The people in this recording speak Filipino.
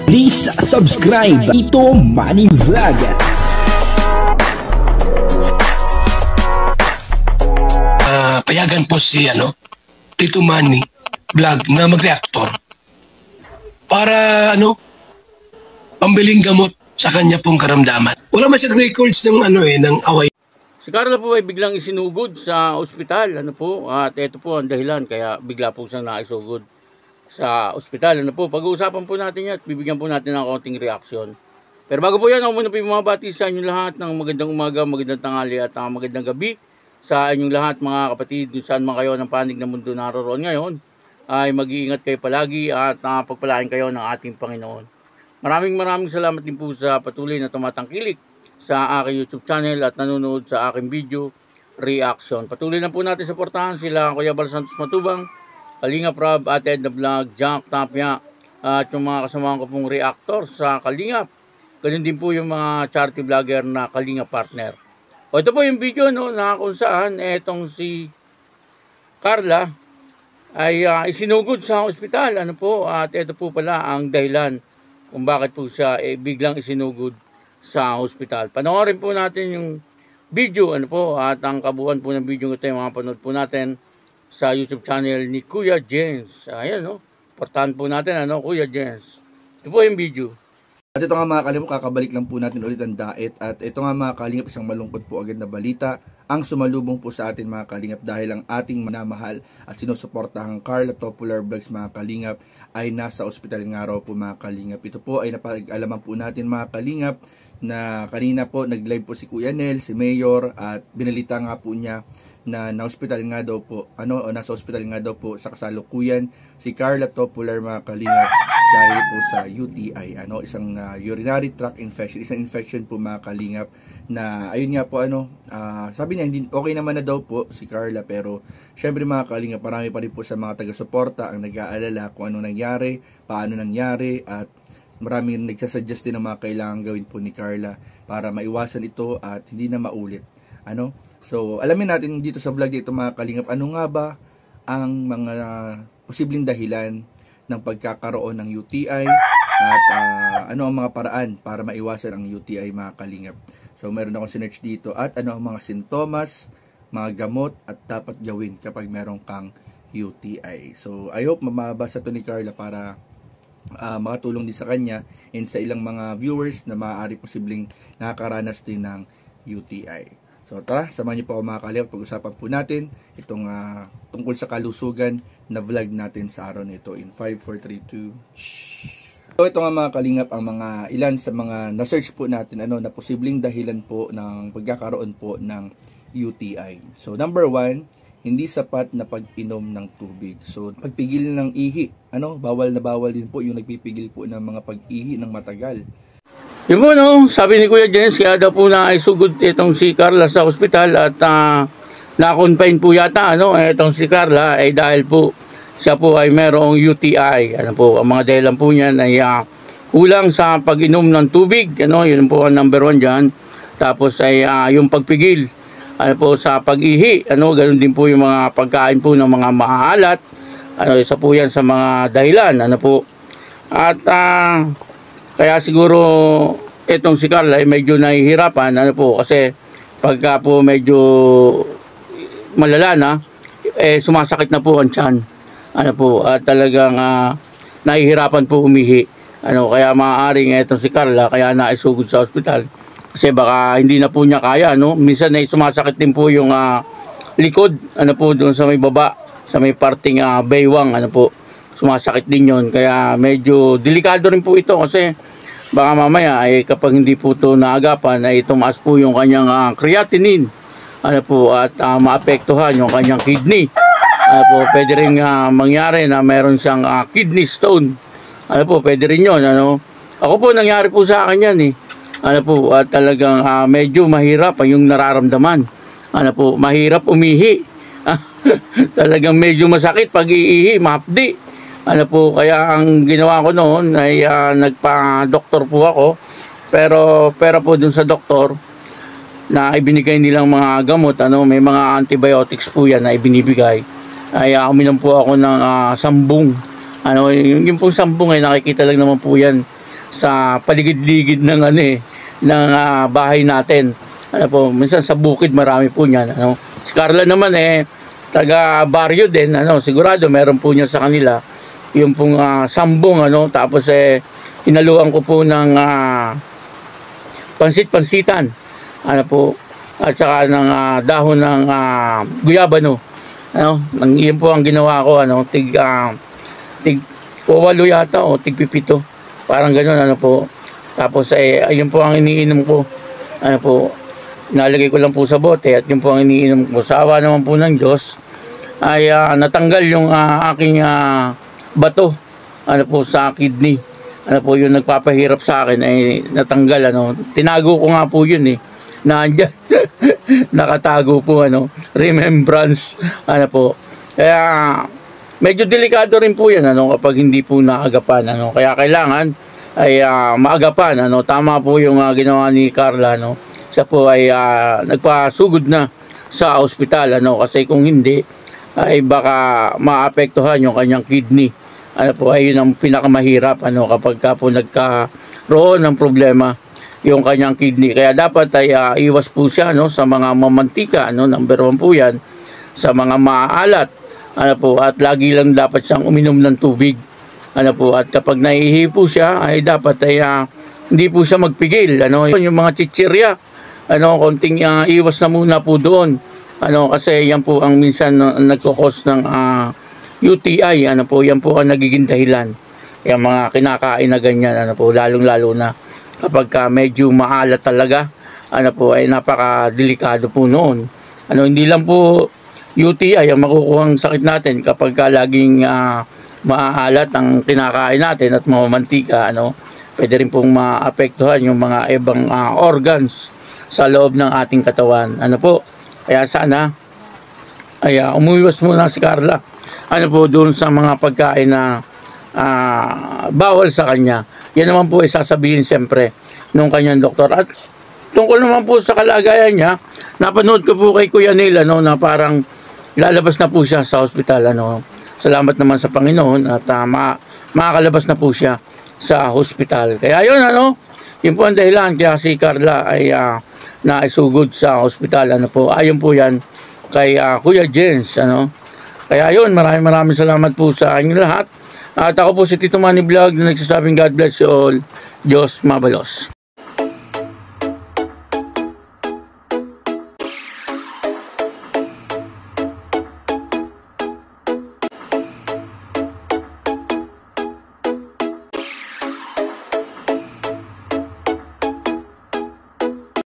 Please subscribe Tito Manny Vlog. Payagan po si Tito Manny Vlog na mag-reactor para pambiling gamot sa kanya pong karamdaman. Wala man siyang records ng ng away. Si Carla po ay biglang isinugod sa ospital, at ito po ang dahilan kaya bigla po siyang naisugod sa ospital. Pag-uusapan po natin yan at bibigyan po natin ng konting reaksyon. Pero bago po yan, ako muna po bumabati sa inyong lahat ng magandang umaga, magandang tanghali at magandang gabi sa inyong lahat mga kapatid, kung saan man kayo ng panig na mundo naroon ngayon, ay mag-iingat kayo palagi at pagpalain kayo ng ating Panginoon. Maraming salamat din po sa patuloy na tumatangkilik sa aking YouTube channel at nanonood sa aking video reaction. Patuloy na po natin suportahan sila Kuya Bal Santos Matubang, Kalingap Rob, Ate Edna Vlog, Jack Tapia, at yung mga kasamahan ko pong reactor sa Kalingap. Ganun din po yung mga charity vlogger na Kalingap partner. O ito po yung video na kung saan etong si Carla ay isinugod sa ospital. At ito po pala ang dahilan kung bakit po siya biglang isinugod sa ospital. Panoorin po natin yung video at ang kabuuan po ng video ito yung mga panood po natin sa YouTube channel ni Kuya Jens. Ayan portahan po natin Kuya Jens. Ito po yung video. At ito nga mga kalingap, kakabalik lang po natin ulit ang daet. At ito nga mga kalingap, isang malungkot po agad na balita ang sumalubong po sa atin mga kalingap, dahil ang ating manamahal at sinusuportahang Carla Topular Vlogs mga kalingap ay nasa ospital nga raw po mga kalingap. Ito po ay napag-alaman po natin mga kalingap na kanina po nag-live po si Kuya Nel, si Mayor, at binalita nga po niya na na-hospital nga daw po, nasa hospital nga daw po sa kasalukuyan si Carla Topular mga kalingap dahil po sa UTI, isang urinary tract infection, isang infection po mga kalingap na ayun nga po sabi niya hindi okay naman na daw po si Carla, pero syempre mga kalingap, marami pa rin po sa mga taga-suporta ang nag-aalala kung ano nangyari, paano nangyari, at maraming nagsasuggest din ng mga kailangan gawin po ni Carla para maiwasan ito at hindi na maulit. So, alamin natin dito sa vlog dito mga kalingap, ano nga ba ang mga posibleng dahilan ng pagkakaroon ng UTI at ano ang mga paraan para maiwasan ang UTI mga kalingap. So, meron akong sinearch dito at ano ang mga sintomas, mga gamot at dapat gawin kapag meron kang UTI. So, I hope mababasa to ni Carla para makatulong din sa kanya and sa ilang mga viewers na maaari posibleng nakakaranas din ng UTI. So tara, samahan niyo po ako mga kalingap, pag-usapan po natin itong tungkol sa kalusugan na vlog natin sa araw nito in 5, 4, 3, 2. So ito nga mga kalingap ang mga ilan sa mga na-search po natin na posibleng dahilan po ng pagkakaroon po ng UTI. So number 1, hindi sapat na pag-inom ng tubig. So pagpigil ng ihi, bawal na bawal din po yung nagpipigil po ng mga pag-ihi ng matagal. Yun po sabi ni Kuya Jens, kaya daw po na ay sugod itong si Carla sa ospital at na-confine po yata itong si Carla ay dahil po siya po ay merong UTI. Ang mga dahilan po niyan ay kulang sa pag-inom ng tubig, yun po ang number 1 dyan. Tapos ay yung pagpigil sa pag-ihi, ganun din po yung mga pagkain po ng mga maalat, isa po yan sa mga dahilan, at kaya siguro itong si Carla ay medyo nahihirapan, kasi pagka po medyo malala na, sumasakit na po ang tiyan, at talagang nahihirapan po umihi, kaya maaaring itong si Carla kaya naisugod sa ospital, kasi baka hindi na po niya kaya, minsan ay sumasakit din po yung likod, doon sa may baba, sa may parting baywang, sumasakit din yon, kaya medyo delikado rin po ito, kasi baka mamaya ay kapag hindi po ito naagapan ay tumaas po yung kanyang creatinine, at maapektuhan yung kanyang kidney, pwede rin mangyari na meron siyang kidney stone, pwede rin yun, ako po nangyari po sa akin yan at talagang medyo mahirap yung nararamdaman, mahirap umihi, talagang medyo masakit pag iihi, mahapdi. Kaya ang ginawa ko noon ay nagpa-doktor po ako, pero po dun sa doktor na ibinigay nilang mga gamot, may mga antibiotics po yan na ibinibigay, ay uminom po ako ng sambong Ano, yung pong sambong ay nakikita lang naman po yan sa paligid-ligid ng bahay natin. Ano po, minsan sa bukid marami po niyan. Ano. Si Carla naman taga baryo din, sigurado meron po niya sa kanila yung pong sambong, tapos inaluan ko po ng pansit-pansitan, at saka ng dahon ng guyabano. Yun po ang ginawa ko, tig 8 yata o tig 7, parang gano'n, po. Tapos ayun po ang iniinom ko, nalagay ko lang po sa bote at yun po ang iniinom ko. Sa awa naman po ng Diyos ay natanggal yung aking bato po sa kidney. Po yung nagpapahirap sa akin ay natanggal. Tinago ko nga po yun nandiyan. Nakatago po remembrance po. Kaya medyo delikado rin po yan kapag hindi po naagapan. Kaya kailangan ay maagapan. Tama po yung ginawa ni Carla. Siya po ay nagpasugod na sa ospital. Kasi kung hindi ay baka maapektuhan yung kanyang kidney. Ay yun ang pinakamahirap kapag ka po nagkaroon ng problema yung kanyang kidney. Kaya dapat ay iwas po siya sa mga mamantika. Number 1 po yan. Sa mga maaalat. At lagi lang dapat siyang uminom ng tubig. At kapag naihipo siya ay dapat ay hindi po siya magpigil. Yung mga chichirya, konting iwas na muna po doon. Kasi yan po ang minsan nagkukos ng UTI. Yan po ang nagiging dahilan. Yung mga kinakain na ganyan, lalong-lalo na kapag medyo maalat talaga, ay napakadelikado po noon. Hindi lang po UTI ang makukuhang sakit natin kapag laging maaalat ang kinakain natin at mamamantika. Pwede rin pong maapektuhan yung mga ibang organs sa loob ng ating katawan. Kaya sana ay umuiwas muna si Carla doon sa mga pagkain na bawal sa kanya. Yan naman po ay sasabihin siyempre nung kanyang doktor. At tungkol naman po sa kalagayan niya, napanood ko po kay Kuya Neil na parang lalabas na po siya sa hospital. Salamat naman sa Panginoon at makakalabas na po siya sa hospital. Kaya yun yun po ang dahilan kaya si Carla ay naisugod sa hospital. Ayon po yan kay Kuya Jens. Kaya yun, maraming salamat po sa inyo lahat. At ako po si Tito Manny Vlog na nagsasabing God bless you all. Diyos mabalos.